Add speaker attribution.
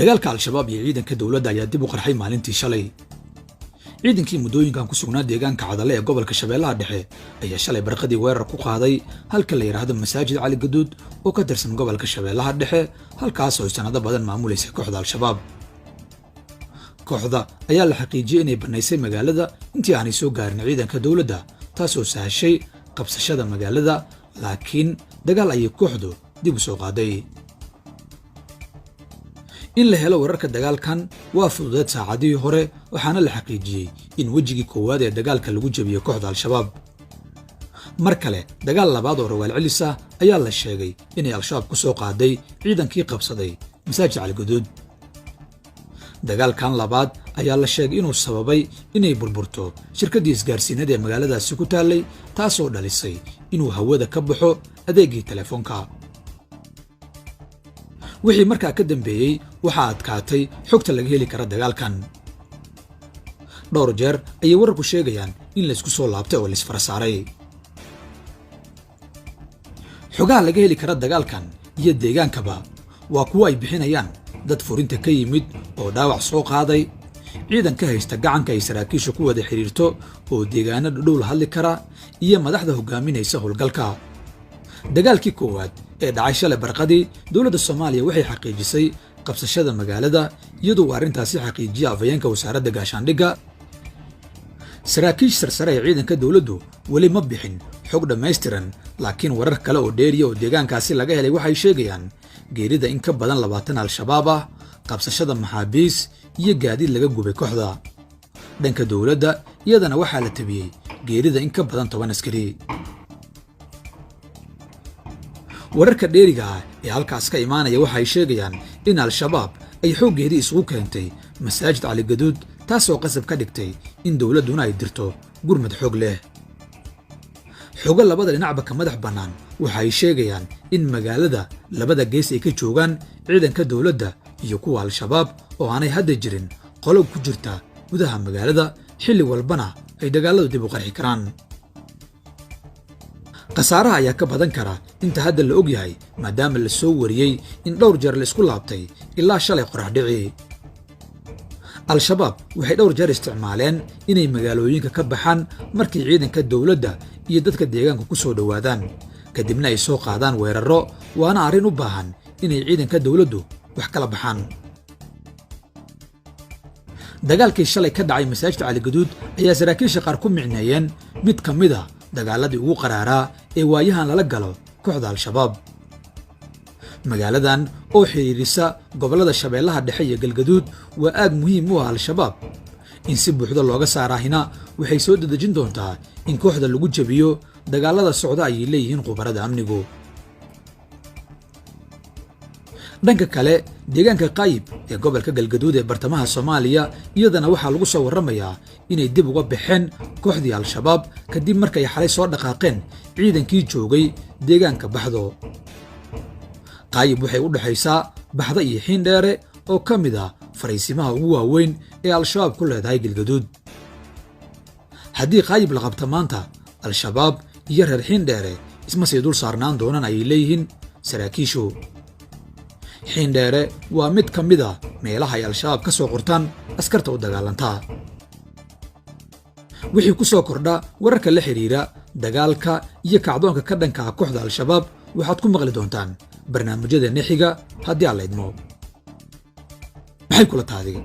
Speaker 1: dagaalka al-shabaab iyo ciidanka dowladda ayaa dib u qarxay maalintii shalay. ciidankii muddooyinkan ku sugnaa deegaanka Cadale ee gobolka Shabeellaha Dhexe ayaa shalay barqadii weerar ku qaaday halka la yiraahdo Masaajid Cali Gaduud oo ka tirsan gobolka Shabeellaha Dhexe, halkaas oo sanado badan maamulaysa kooxda al-shabaab. kooxda ayaa la xaqiijiyay inay banaysay magaalada intii aanay soo gaarin ciidanka dowladda, taasoo sahashay qabsashada magaalada, laakiin dagaal ayay kooxdu dib u soo qaaday. in la helo wararka dagaalkan waa fududeed saacadihii hore, waxaana la xaqiijiyey in wejigii koowaad ee dagaalka lagu jabiyey kooxda al-shabaab. mar kale dagaal labaad oo rawaal celis ah ayaa la sheegay inay al-shabaab ku soo qaaday ciidankii qabsaday Masaajid Cali Gaduud. dagaalkan labaad ayaa la sheegay inuu sababay inay burburto shirkaddii isgaarsiinada ee magaaladaasi ku taallay, taasoo dhalisay inuu hawada ka baxo adeegii telefoonka. wixii markaa ka dambeeyey waxaa adkaatay xogta laga heli kara dagaalkan. dhowr jeer ayay wararku sheegayaan in la isku soo laabtay oo la isfara saaray. xogaha laga heli kara dagaalkan iyo deegaankaba waa kuwo ay bixinayaan dad furinta ka yimid oo dhaawac soo qaaday, ciidan ka haysta gacanka ay saraakiisha ku wada xiriirto oo deegaanada dhow la hadli kara, iyo madaxda hogaaminaysa howlgalka. dagaalkii koowaad ee dhacay shalay barqadii, dowladda Soomaaliya waxay xaqiijisay qabsashada magaalada, iyadoo arrintaasi xaqiijiyay afhayeenka wasaaradda gaashaandhigga. saraakiisha sarsare ee ciidanka dowladdu weli ma bixin xog dhammaystiran, laakiin warar kale oo dheeriya oo deegaankaasi laga helay waxay sheegayaan geerida in ka badan 20 al-shabaab ah, qabsashada maxaabiis iyo gaadiid laga gubay kooxda. dhanka dowladda iyadana waxaa la tabiyey geerida in ka badan 10 askari. wararka dheeriga ah ee halkaas ka imaanaya waxay sheegayaan in al-shabaab ay xooggeedii isugu keentay Masaajid Cali Gaduud, taasoo qasab ka dhigtay in dowladduna ay dirto gurmad xoog leh. xogo labada dhinacba ka madax bannaan waxay sheegayaan in magaalada labada gees ay ka joogaan ciidanka dowladda iyo kuwa al-shabaab, oo aanay hadda jirin qolob ku jirta gudaha magaalada, xilli walbana ay dagaaladu dib u qarxi karaan. khasaaraha ayaa ka badan kara inta hadda la og yahay, maadaama la soo wariyey in dhowr jeer la isku laabtay ilaa shalay qorax dhici. al-shabaab waxay dhowr jeer isticmaaleen inay magaalooyinka ka baxaan markii ciidanka dowladda iyo dadka deegaanka ku soo dhowaadaan, kadibna ay soo qaadaan weerarro, waana arrin u baahan inay ciidanka dowladdu wax kala baxaan. dagaalkii shalay ka dhacay Masaajid Cali Gaduud ayaa saraakiisha qaar ku micneeyeen mid ka mid ah dagaaladii ugu qaraaraa ee waayahan lala galo kooxda al-shabaab. magaaladan oo xiriirisa gobollada Shabeellaha Dhexe iyo Galgaduud waa aag muhiim u ah al-shabaab. in si buuxda looga saarahina waxay soo dadejin doontaa in kooxda lagu jabiyo dagaalada socda ayay leeyihiin khubarada amnigu. dhanka kale deegaanka Qaayib ee gobolka Galgaduud ee bartamaha Soomaaliya iyadana waxaa lagu soo warramayaa inay dib uga baxeen kooxdii al-shabaab kadib markay xalay soo dhaqaaqeen ciidankii joogay deegaanka Baxdo. Qaayib waxay u dhaxaysaa Baxda iyo Xiindheere oo ka mid ah fariisimaha ugu waaweyn ee al-shabaab ku leedahay Galgaduud. haddii Qaayib la qabto maanta, al-shabaab iyo reer Xiindheere isma sii dul saarnaan doonaan ayay leeyihiin saraakiishu. Xiindheere waa mid ka mid ah meelaha ay al-shabaab ka soo qortaan askarta u dagaalantaa. wixii ku soo kordha wararka la xiriira dagaalka iyo kacdoonka ka dhanka ah kooxda al-shabaab waxaad ku maqli doontaan barnaamijyadeena xiga haddii alla idmo. maxay kula taadiga?